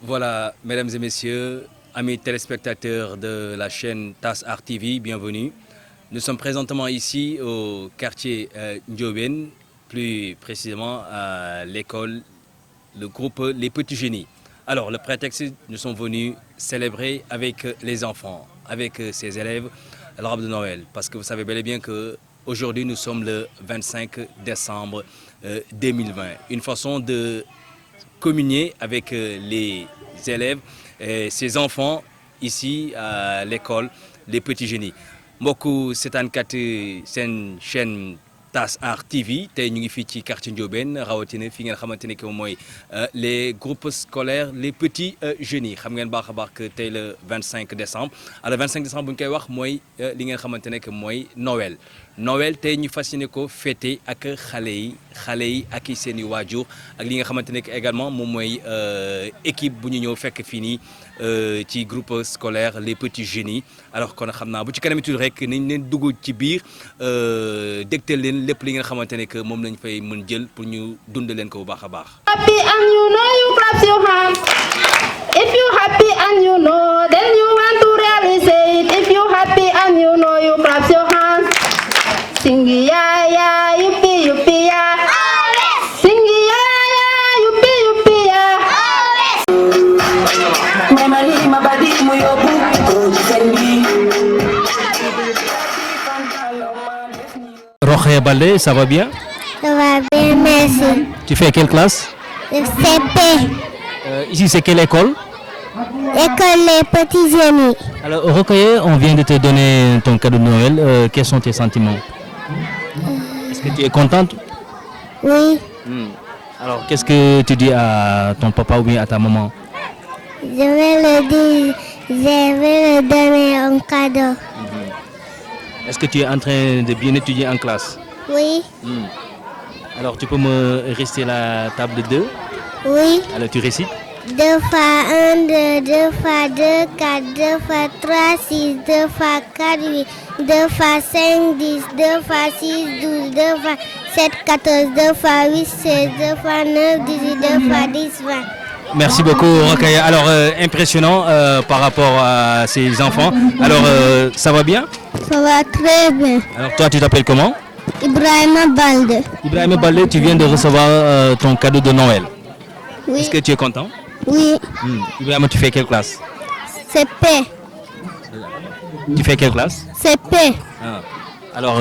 Voilà, mesdames et messieurs, amis téléspectateurs de la chaîne TAS Art TV, bienvenue. Nous sommes présentement ici au quartier Ndiobène, plus précisément à l'école, le groupe Les Petits Génies. Alors, le prétexte, nous sommes venus célébrer avec les enfants, avec ces élèves, l'arbre de Noël. Parce que vous savez bel et bien qu'aujourd'hui, nous sommes le 25 décembre 2020. Une façon de communier avec les élèves et ces enfants ici à l'école Les Petits Génies. mbokku seetaankat seen chaîne TAS Art TV tey ñu ngi fii ci quartier Ndiobène rawatina fi ngeen xamante ne que mooy les groupes scolaires les petits génies xam ngeen baax a baax que tey le 25 décembre alors 25 décembre bu ñu koy wax mooy li ngeen xamante ne que mooy Noël. Noël tey ñu fas yéene ko fêté ak xale yi ak i seen i waajur ak li nga xamante ne que également moom mooy équipe bu ñu ñëw fekk fii nii ci groupe scolaire les petits génies alors kon xam naa bu ci kanam tuuti rek nañ leen dugg ci biir dégtal leen lépp li nga xamante ne que moom lañ fay mën jël pour ñu dund leen ko bu baax a baax. Happy and you know you clap your hands. If you happy and you know, then you want to really say it. If you happy and you know you clap your hands. Sing ya ya yuppie yuppie ya. Sing ya ya yuppie yuppie ya. Mama ni mabadi muyobu sendi. Rokhaya Baldé, ça va bien? Ça va bien, merci. Tu fais quelle classe? CP. Ici c'est quelle école? École Les Petits Génies. Alors Rokhaya, on vient de te donner ton cadeau de Noël. Quels sont tes sentiments? Est-ce que tu es contente? Oui. Alors qu'est-ce que tu dis à ton papa ou bien à ta maman? Je vais le donner un cadeau. Est-ce que tu es en train de bien étudier en classe? Oui. Alors tu peux me réciter la table de 2? Oui. Alors tu récites? 2 fois 1, 2, 2 fois 2, 4, 2 fois 3, 6, 2 fois 4, 8, 2 fois 5, 10, 2 fois 6, 12, 2 fois 7, 14, 2 fois 8, 16, 2 fois 9, 18, 2 fois 10, 20. Merci beaucoup Rokhaya. Alors impressionnant par rapport à ces enfants. Alors ça va bien? Ça va très bien. Alors toi tu t'appelles comment? Ibrahima Baldé. Ibrahima Baldé, tu viens de recevoir ton cadeau de Noël. Oui. Est-ce que tu es content? Oui. Ibrahima, tu fais quelle classe? CP. Tu fais quelle classe? CP. Alors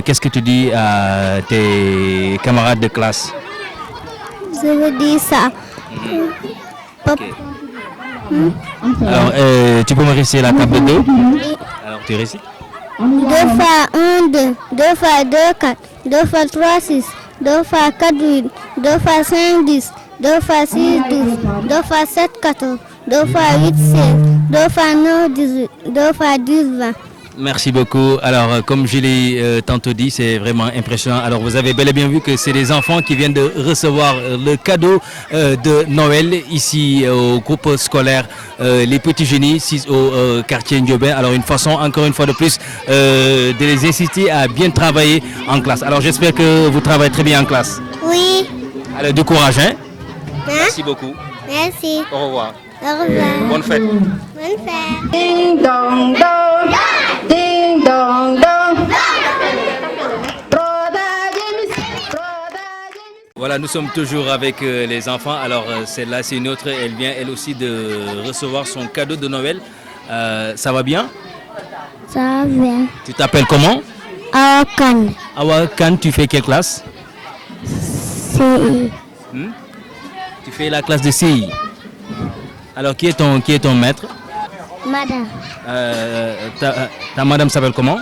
qu'est-ce que tu dis à tes camarades de classe? Je veux dire ça. Okay. Alors tu peux me réciter la table de 2? Alors tu récites? 2 fois 1, 2, 2 fois 2, 4, 2 fois 3, 6, 2 fois 4, 8, 2 fois 5, 10, 2 fois 6, 12, 2 fois 7, 14, 2 fois 8, 16, 2 fois 9, 18, 2 fois 10, 20. Merci beaucoup. Alors, comme je l'ai tantôt dit, c'est vraiment impressionnant. Alors, vous avez bel et bien vu que c'est des enfants qui viennent de recevoir le cadeau de Noël ici au groupe scolaire Les Petits Génies, au quartier Ndiobène. Alors, une façon, encore une fois de plus, de les inciter à bien travailler en classe. Alors, j'espère que vous travaillez très bien en classe. Oui. Alors, du courage, hein? Merci beaucoup. Merci. Au revoir. Au revoir. Bonne fête. Bonne fête. Ding dong dong. Ding dong dong. Voilà, nous sommes toujours avec les enfants. Alors celle-là, c'est une autre. Elle vient elle aussi de recevoir son cadeau de Noël. Ça va bien? Ça va bien. Tu t'appelles comment? Awa Kane. Awa Kane, tu fais quelle classe? CI. Tu fais la classe de CI. Alors qui est ton maître? Madame. Ta madame s'appelle comment?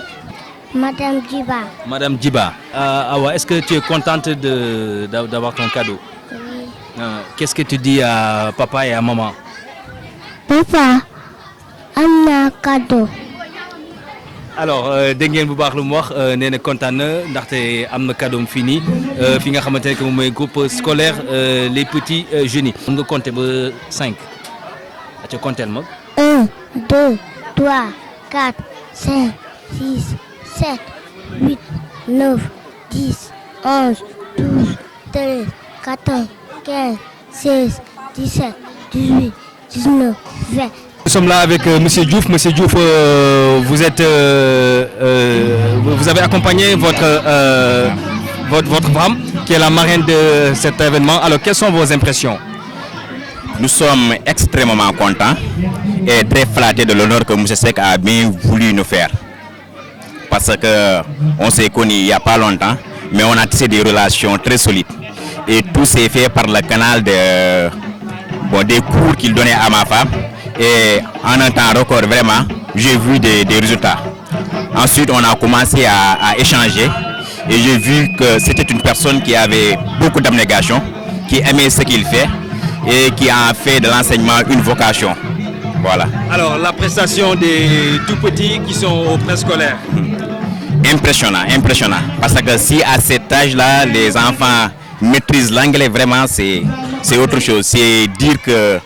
Madame Djiba. Madame Djiba. Awa, est-ce que tu es contente d'avoir ton cadeau? Oui. Qu'est-ce que tu dis à papa et à maman? Papa, am na cadeau. Alors dégg ngeen bu baax lu mu wax nee na kontaan na ndaxte am na cadeau fii nii fi nga xamante ne que moom mooy groupe scolaire les petits génies. Mën nga compter ba 5. Tu comptes mag. 1, 2, 3, 4, 5, 6, 7, 8, 9, 10, 11, 12, 13, 14, 15, 16, 17, 18, 19, 20. Nous sommes là avec Monsieur Diouf. Monsieur Diouf, vous avez accompagné votre femme qui est la marraine de cet événement. Alors, quelles sont vos impressions? Nous sommes extrêmement contents et très flattés de l'honneur que M. Seck a bien voulu nous faire. Parce qu'on s'est connus il n'y a pas longtemps, mais on a tissé des relations très solides. Et tout s'est fait par le canal des cours qu'il donnait à ma femme. Et en un temps record, vraiment, j'ai vu des résultats. Ensuite, on a commencé à échanger et j'ai vu que c'était une personne qui avait beaucoup d'abnégation, qui aimait ce qu'il fait et qui a fait de l'enseignement une vocation. Voilà. Alors, la prestation des tout petits qui sont au préscolaire. Impressionnant, impressionnant. Parce que si à cet âge-là, les enfants maîtrisent l'anglais, vraiment, c'est autre chose. C'est dire que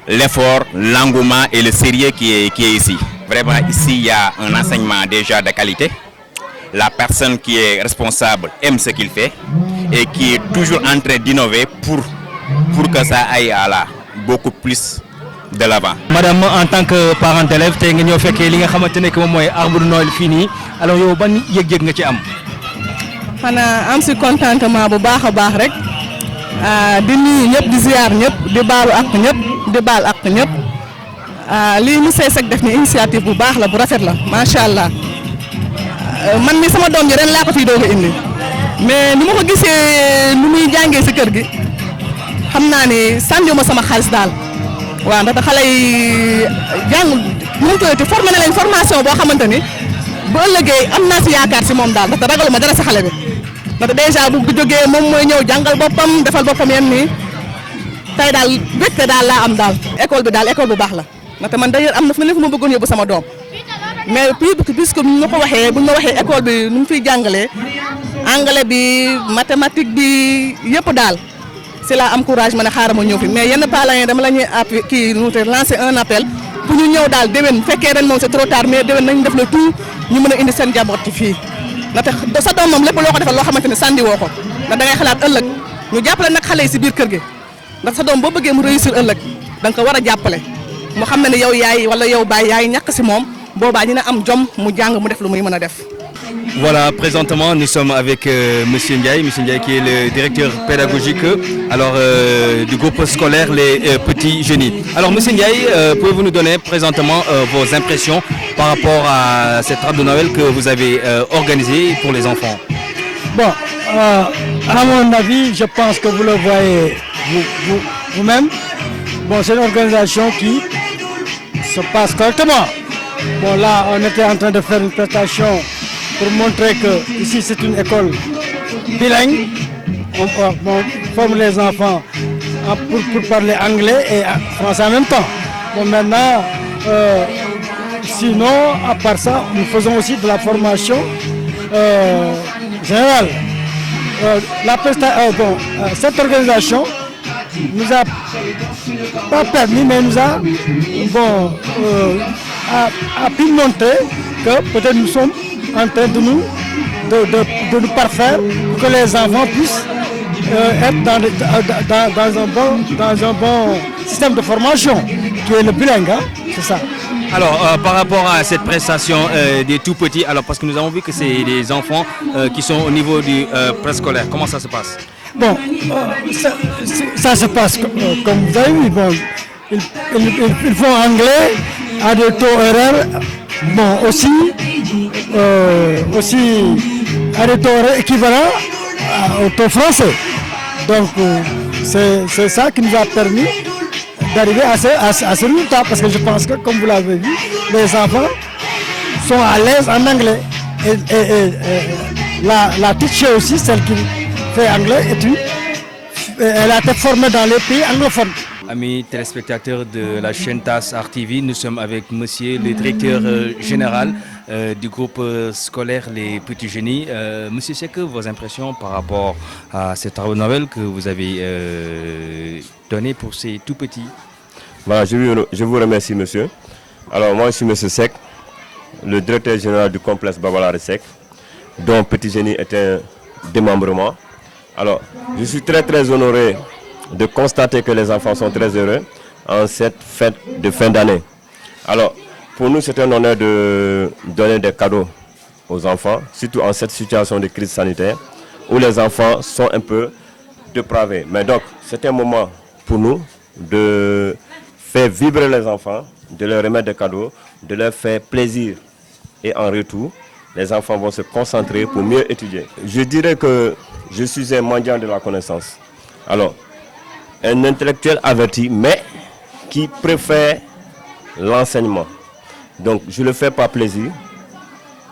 l'effort, l'engouement et le sérieux qui est ici. Vraiment, ici, il y a un enseignement déjà de qualité. La personne qui est responsable aime ce qu'il fait et qui est toujours en train d'innover pour que ça aille à beaucoup plus de l'avant. Madame, en tant que parent d'élève, tu as fait li nga xamantene que moy arbre de Noël fini. Alors yow ban yeg nga ci am? Xana am ci contentement bu baaxa baax rek. Di nuyu ñep di ziar ñep di baalu ak ñep di baal ak ñep. Li monsieur Seck def ni initiative bu baax la bu rafet la machallah. Man mi sama doom ji ren la ko fi doog indi. Mais ni ma ko gisee nu muy jàngee ci kër gi xamna ni sanjuma sama xaalis daal. waaw ndax xale yi jàngul nu mu tuddati formé na leen formation boo xamante ni bu ëllëgee am naa si yaakaar si moom daal ndax ragaluma dara si xale bi ndax dèjà bu jógee moom mooy ñëw jàngal boppam defal boppam yem nii tey daal békk daal laa am daal. école bi daal école bu baax la ndaxte man d'ailleurs am na fu ma bëggoon yóbbu sama doom mais puisque bu ñu ma ko waxee bu ñu ma waxee école bi nu mu fiy jàngalee anglais bi mathématique bi yëpp daal. C'est là am courage ma ne xaaral ma ñëw fi mais yenn parents yi dama la ñuy lancer un appel pour ñu ñëw daal déwén bu fekkee ren moom c'est trop tard mais déwén nañu def le tout ñu mën a indi seen njaboot ci fii ndaxte sa doom moom lépp loo ko defal loo xamante ne sànni woo ko ndax da ngay xalaat ëllëg ñu jàppale nag xale yi si biir kër gi ndax sa doom boo bëggee mu réussir ëllëg da nga ko war a jàppale mu xam ne yow yaay wala yow baay yaay ñàkk si moom boobaa dina am jom mu jàng mu def lu muy mën a def. Voilà, présentement nous sommes avec Monsieur Ndiaye qui est le directeur pédagogique du groupe scolaire Les Petits Génies. Alors Monsieur Ndiaye, pouvez-vous nous donner présentement vos impressions par rapport à cette table de Noël que vous avez organisée pour les enfants? Bon, à mon avis, je pense que vous le voyez vous-même. Bon, c'est une organisation qui se passe correctement. Bon, là, on était en train de faire une prestation pour montrer que ici c'est une école bilingue. On forme les enfants pour parler anglais et français en même temps. Bon, maintenant, sinon, à part ça, nous faisons aussi de la formation générale. Cette organisation nous a pas permis, mais nous a pu montrer que peut-être nous sommes en train de nous parfaire pour que les enfants puissent être dans un bon système de formation qui est le bilingue, hein, c'est ça. Alors par rapport à cette prestation des tout petits, alors parce que nous avons vu que c'est des enfants qui sont au niveau du préscolaire, comment ça se passe? Bon, ça se passe comme vous avez vu, bon, ils font anglais à des taux horaires, bon, aussi à des taux horaires équivalents au taux français. Donc c'est ça qui nous a permis d'arriver à ce résultat, parce que je pense que, comme vous l'avez vu, les enfants sont à l'aise en anglais. Et la teacher aussi, celle qui fait anglais, elle a été formée dans les pays anglophones. Amis téléspectateurs de la chaîne TAS Art TV, nous sommes avec monsieur le directeur général du groupe scolaire Les Petits Génies. Monsieur Seck, vos impressions par rapport à cette arbre de Noël que vous avez donné pour ces tout petits? Voilà, je vous remercie monsieur. Alors moi je suis monsieur Seck, le directeur général du complexe Babalar Seck, dont Petit Génie est un démembrement. Alors je suis très honoré de constater que les enfants sont très heureux en cette fête de fin d'année. Alors, pour nous, c'est un honneur de donner des cadeaux aux enfants, surtout en cette situation de crise sanitaire, où les enfants sont un peu dépravés. Mais donc, c'est un moment pour nous de faire vibrer les enfants, de leur remettre des cadeaux, de leur faire plaisir. Et en retour, les enfants vont se concentrer pour mieux étudier. Je dirais que je suis un mendiant de la connaissance. Alors, un intellectuel averti, mais qui préfère l'enseignement. Donc, je le fais par plaisir,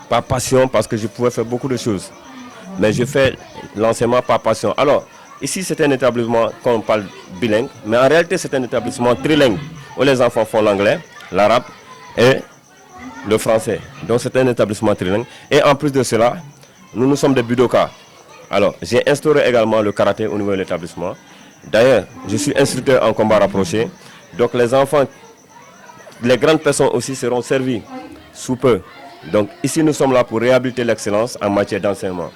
par passion, parce que je pouvais faire beaucoup de choses. Mais je fais l'enseignement par passion. Alors, ici, c'est un établissement, quand on parle bilingue, mais en réalité, c'est un établissement trilingue, où les enfants font l'anglais, l'arabe et le français. Donc, c'est un établissement trilingue. Et en plus de cela, nous sommes des budokas. Alors, j'ai instauré également le karaté au niveau de l'établissement. D'ailleurs, je suis instructeur en combat rapproché. Donc, les enfants, les grandes personnes aussi seront servies sous peu. Donc, ici, nous sommes là pour réhabiliter l'excellence en matière d'enseignement.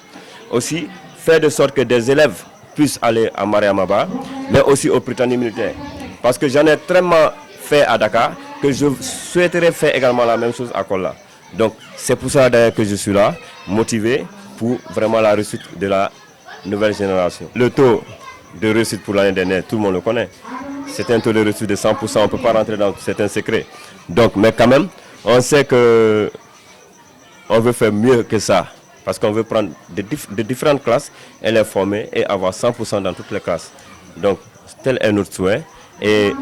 Aussi, faire de sorte que des élèves puissent aller à Mariamaba, mais aussi au Prytanée militaire. Parce que j'en ai tellement fait à Dakar que je souhaiterais faire également la même chose à Kola. Donc, c'est pour ça d'ailleurs que je suis là, motivé pour vraiment la réussite de la nouvelle génération. Le taux de réussite pour l'année dernière, tout le monde le connaît. C'est un taux de réussite de 100%, on ne peut pas rentrer dans certains secrets. Donc, mais quand même, on sait que on veut faire mieux que ça. Parce qu'on veut prendre de différentes classes et les former et avoir 100% dans toutes les classes. Donc, tel est notre souhait. Et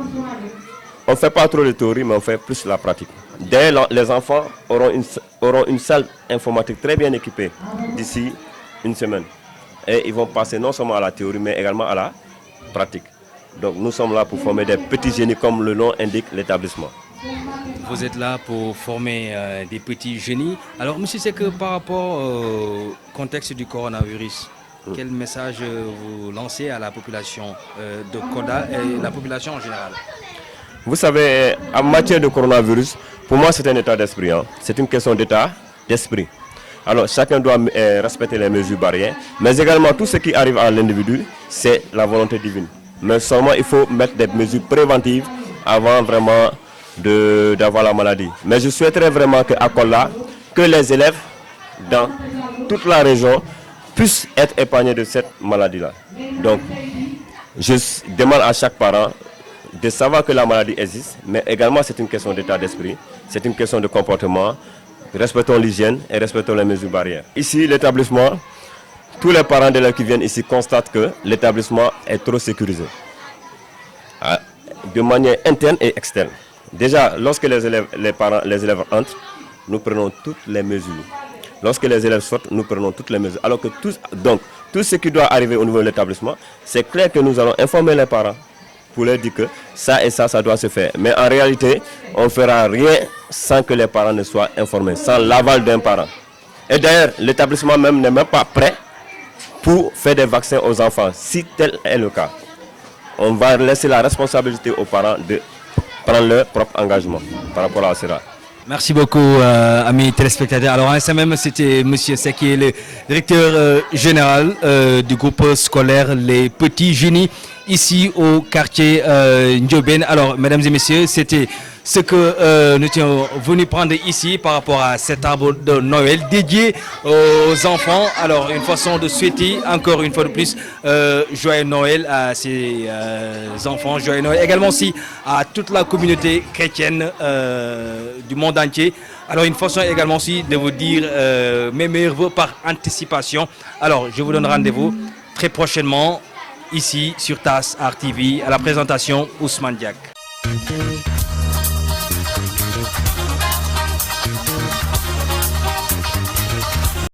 on ne fait pas trop de théorie, mais on fait plus la pratique. D'ailleurs, les enfants auront une salle informatique très bien équipée d'ici une semaine. Et ils vont passer non seulement à la théorie, mais également à la pratique. Donc nous sommes là pour former des petits génies, comme le nom indique l'établissement. Vous êtes là pour former des petits génies. Alors, monsieur, c'est que par rapport au contexte du coronavirus, quel message vous lancez à la population de Koda et la population en général? Vous savez, en matière de coronavirus, pour moi c'est un état d'esprit. Hein. C'est une question d'état d'esprit. Alors chacun doit respecter les mesures barrières, mais également tout ce qui arrive à l'individu, c'est la volonté divine. Mais seulement il faut mettre des mesures préventives avant vraiment d'avoir la maladie. Mais je souhaiterais vraiment qu'à Kola, que les élèves dans toute la région puissent être épargnés de cette maladie-là. Donc je demande à chaque parent de savoir que la maladie existe, mais également c'est une question d'état d'esprit, c'est une question de comportement. Respectons l'hygiène et respectons les mesures barrières. Ici, l'établissement, tous les parents d'élèves qui viennent ici constatent que l'établissement est trop sécurisé, de manière interne et externe. Déjà, lorsque les élèves entrent, nous prenons toutes les mesures. Lorsque les élèves sortent, nous prenons toutes les mesures. Alors que tout ce qui doit arriver au niveau de l'établissement, c'est clair que nous allons informer les parents pour leur dire que ça et ça doit se faire. Mais en réalité, on ne fera rien sans que les parents ne soient informés, sans l'aval d'un parent. Et d'ailleurs, l'établissement même n'est même pas prêt pour faire des vaccins aux enfants, si tel est le cas. On va laisser la responsabilité aux parents de prendre leur propre engagement par rapport à cela. Merci beaucoup, amis téléspectateurs. Alors, à l'instant même, c'était M. Seck, qui est le directeur général du groupe scolaire Les Petits Génies, ici au quartier Ndiobène. Alors, mesdames et messieurs, c'était ce que nous étions venus prendre ici par rapport à cet arbre de Noël dédié aux enfants. Alors, une façon de souhaiter encore une fois de plus joyeux Noël à ces enfants, joyeux Noël également aussi à toute la communauté chrétienne du monde entier. Alors, une façon également aussi de vous dire mes meilleurs vœux par anticipation. Alors, je vous donne rendez-vous très prochainement ici sur TAS Art TV à la présentation Ousmane Diak.